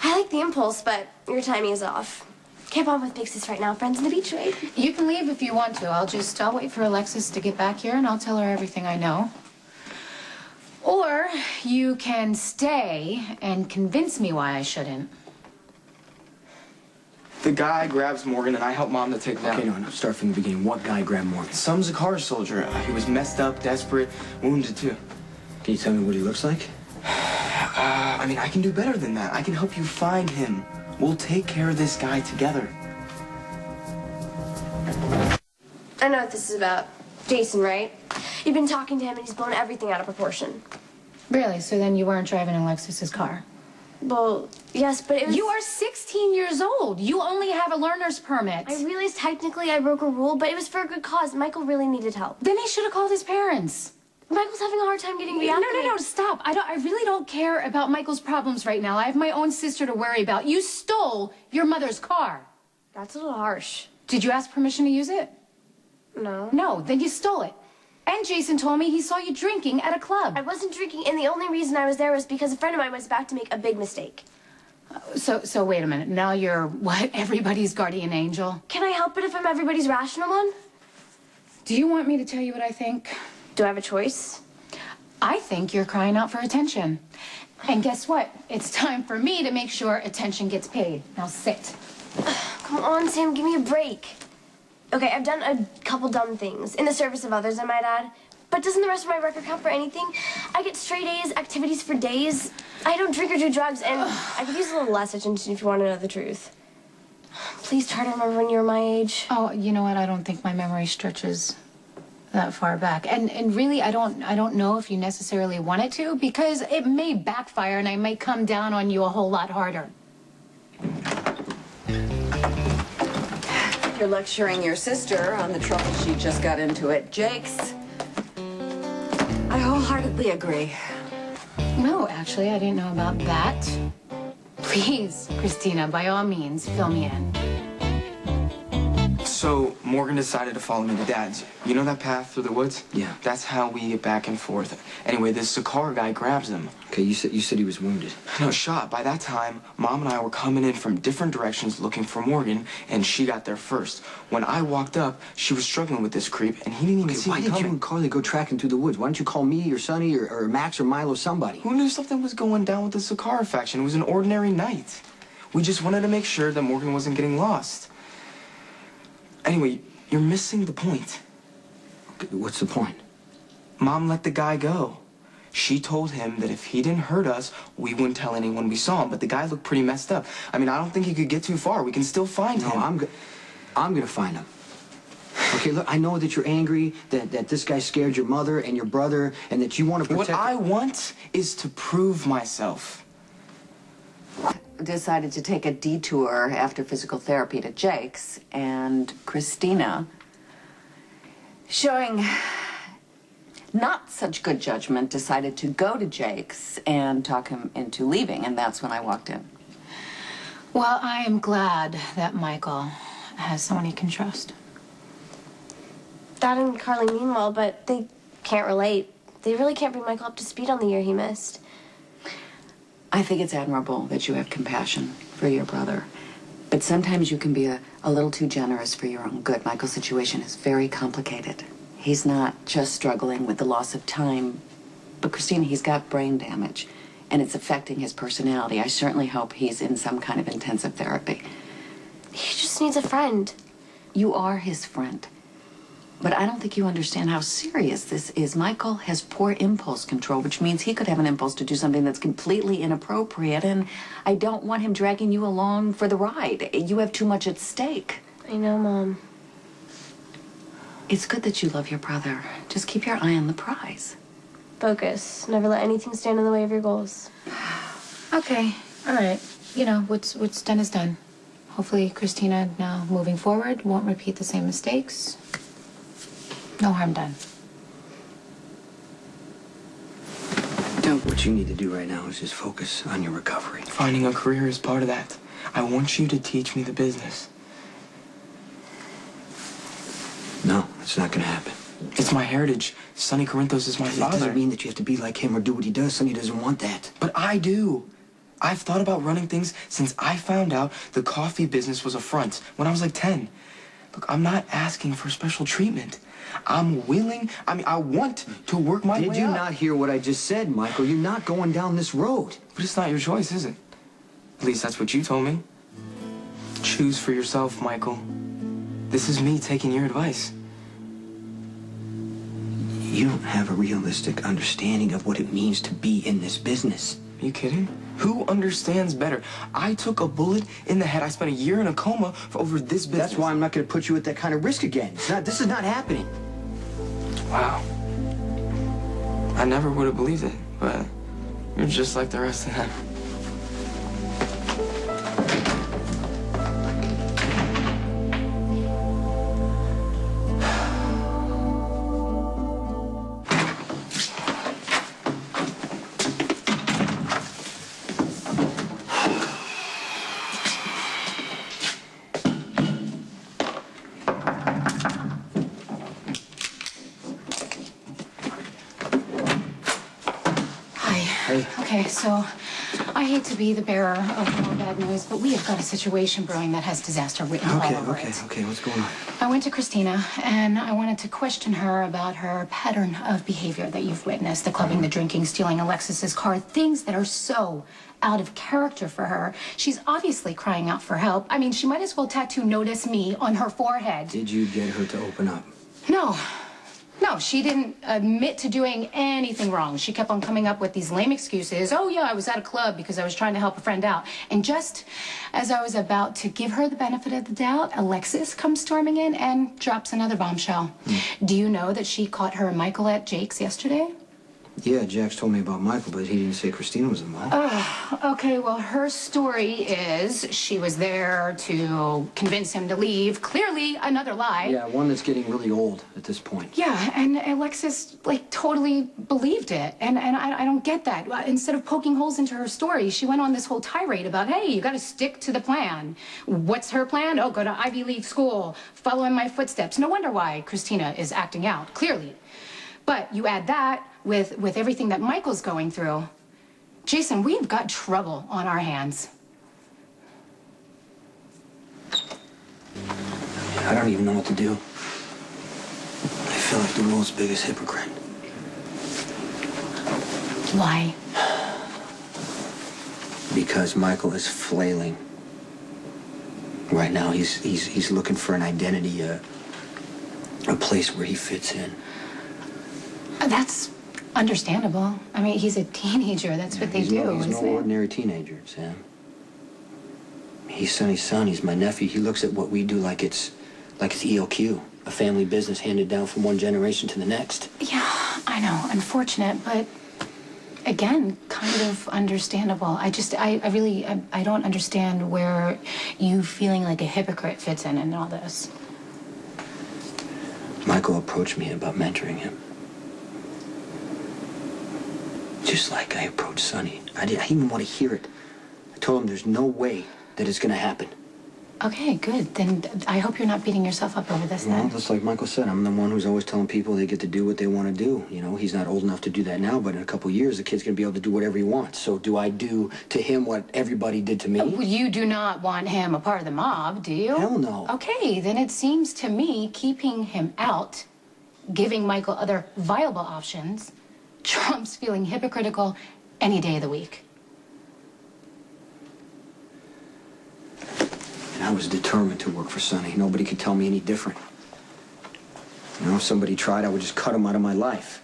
I like the impulse, but your timing is off. Can't bond with big sis right now. Friends in the beach, right? You can leave if you want to. I'll wait for Alexis to get back here and I'll tell her everything I know. Or you can stay and convince me why I shouldn't. The guy grabs Morgan and I help Mom to take him down. Okay, no, start from the beginning. What guy grabbed Morgan? Some Zacchara soldier. He was messed up, desperate, wounded too. Can you tell me what he looks like? I mean, I can do better than that. I can help you find him. We'll take care of this guy together. I know what this is about. Jason, right? You've been talking to him and he's blown everything out of proportion. Really? So then you weren't driving Alexis's car? Well, yes, but it was... You are 16 years old. You only have a learner's permit. I realized technically I broke a rule, but it was for a good cause. Michael really needed help. Then he should have called his parents. Michael's having a hard time getting reacclimated. No, stop. I really don't care about Michael's problems right now. I have my own sister to worry about. You stole your mother's car. That's a little harsh. Did you ask permission to use it? No. No, then you stole it. And Jason told me he saw you drinking at a club. I wasn't drinking, and the only reason I was there was because a friend of mine was about to make a big mistake. So wait a minute. Now you're, what, everybody's guardian angel? Can I help it if I'm everybody's rational one? Do you want me to tell you what I think? Do I have a choice? I think you're crying out for attention. And guess what? It's time for me to make sure attention gets paid. Now sit. Come on, Sam, give me a break. Okay, I've done a couple dumb things, in the service of others, I might add. But doesn't the rest of my record count for anything? I get straight A's, activities for days. I don't drink or do drugs, and I could use a little less attention if you want to know the truth. Please try to remember when you were my age. Oh, you know what? I don't think my memory stretches that far back. And really, I don't know if you necessarily want it to, because it may backfire and I might come down on you a whole lot harder. You're lecturing your sister on the trouble she just got into at Jake's. I wholeheartedly agree. No, actually, I didn't know about that. Please, Kristina, by all means, fill me in. So, Morgan decided to follow me to Dad's. You know that path through the woods? Yeah. That's how we get back and forth. Anyway, this Zacchara guy grabs him. Okay, you said he was wounded. No, shot. By that time, Mom and I were coming in from different directions looking for Morgan, and she got there first. When I walked up, she was struggling with this creep, and he didn't even see me coming. Why did you and Carly go tracking through the woods? Why don't you call me or Sonny or Max or Milo, somebody? Who knew something was going down with the Zacchara faction? It was an ordinary night. We just wanted to make sure that Morgan wasn't getting lost. Anyway, you're missing the point. What's the point? Mom let the guy go. She told him that if he didn't hurt us, we wouldn't tell anyone we saw him. But the guy looked pretty messed up. I mean, I don't think he could get too far. We can still find him. No, I'm gonna find him. Okay, look, I know that you're angry, that this guy scared your mother and your brother, and that you want to protect... What I want is to prove myself. Decided to take a detour after physical therapy to Jake's, and Kristina, showing not such good judgment, decided to go to Jake's and talk him into leaving, and that's when I walked in. Well, I am glad that Michael has someone he can trust. Dad and Carly mean well, but they can't relate. They really can't bring Michael up to speed on the year he missed. I think it's admirable that you have compassion for your brother. But sometimes you can be a little too generous for your own good. Michael's situation is very complicated. He's not just struggling with the loss of time, but Kristina, he's got brain damage, and it's affecting his personality. I certainly hope he's in some kind of intensive therapy. He just needs a friend. You are his friend. But I don't think you understand how serious this is. Michael has poor impulse control, which means he could have an impulse to do something that's completely inappropriate, and I don't want him dragging you along for the ride. You have too much at stake. I know, Mom. It's good that you love your brother. Just keep your eye on the prize. Focus. Never let anything stand in the way of your goals. Okay, all right. You know, what's done is done. Hopefully, Kristina, now moving forward, won't repeat the same mistakes. No harm done. What you need to do right now is just focus on your recovery. Finding a career is part of that. I want you to teach me the business. No, it's not gonna happen. It's my heritage. Sonny Corinthos is my That father. doesn't mean that you have to be like him or do what he does. Sonny doesn't want that. But I do. I've thought about running things since I found out the coffee business was a front when I was like 10. Look, I'm not asking for special treatment. I'm willing, I want to work my way up. Did you not hear what I just said, Michael? You're not going down this road. But it's not your choice, is it? At least that's what you told me. Choose for yourself, Michael. This is me taking your advice. You don't have a realistic understanding of what it means to be in this business. Are you kidding? Who understands better? I took a bullet in the head. I spent a year in a coma for over this business. That's why I'm not going to put you at that kind of risk again. This is not happening. Wow. I never would have believed it, but you're just like the rest of them. Okay, so I hate to be the bearer of more bad news, but we have got a situation brewing that has disaster written all over it. Okay, what's going on? I went to Kristina, and I wanted to question her about her pattern of behavior that you've witnessed, the clubbing, the drinking, stealing Alexis's car, things that are so out of character for her. She's obviously crying out for help. I mean, she might as well tattoo "Notice Me" on her forehead. Did you get her to open up? No, she didn't admit to doing anything wrong. She kept on coming up with these lame excuses. Oh, yeah, I was at a club because I was trying to help a friend out. And just as I was about to give her the benefit of the doubt, Alexis comes storming in and drops another bombshell. Do you know that she caught her and Michael at Jake's yesterday? Yeah, Jax told me about Michael, but he didn't say Kristina was involved. Okay, well, her story is she was there to convince him to leave. Clearly, another lie. Yeah, one that's getting really old at this point. Yeah, and Alexis, totally believed it. And I don't get that. Instead of poking holes into her story, she went on this whole tirade about, hey, you got to stick to the plan. What's her plan? Oh, go to Ivy League school, follow in my footsteps. No wonder why Kristina is acting out, clearly. But you add that with everything that Michael's going through. Jason, we've got trouble on our hands. I don't even know what to do. I feel like the world's biggest hypocrite. Why? Because Michael is flailing. Right now, he's looking for an identity, a place where he fits in. That's understandable. I mean, he's a teenager. That's what they do, He's isn't no it? ordinary teenager, Sam. He's Sonny's son. He's my nephew. He looks at what we do like it's ELQ, a family business handed down from one generation to the next. Yeah, I know. Unfortunate, but again, kind of understandable. I really don't understand where you feeling like a hypocrite fits in all this. Michael approached me about mentoring him. Just like I approached Sonny. I didn't even want to hear it. I told him there's no way that it's going to happen. Okay, good. Then I hope you're not beating yourself up over this Well, then. just like Michael said, I'm the one who's always telling people they get to do what they want to do. You know, he's not old enough to do that now, but in a couple years, the kid's going to be able to do whatever he wants. So do I do to him what everybody did to me? Well, you do not want him a part of the mob, do you? Hell no. Okay, then it seems to me keeping him out, giving Michael other viable options, trumps feeling hypocritical any day of the week. And I was determined to work for Sonny. Nobody could tell me any different. You know, if somebody tried, I would just cut him out of my life.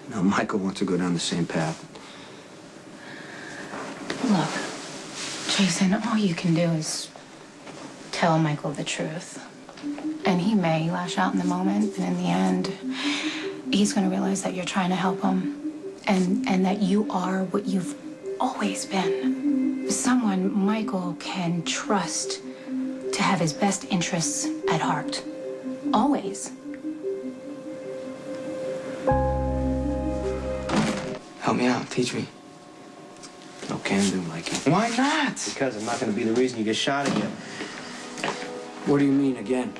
Now, Michael wants to go down the same path. Look, Jason, all you can do is tell Michael the truth. And he may lash out in the moment, and in the end, he's going to realize that you're trying to help him and that you are what you've always been. Someone Michael can trust to have his best interests at heart. Always. Help me out. Teach me. No can do, Mikey. Why not? Because I'm not going to be the reason you get shot again. What do you mean, again?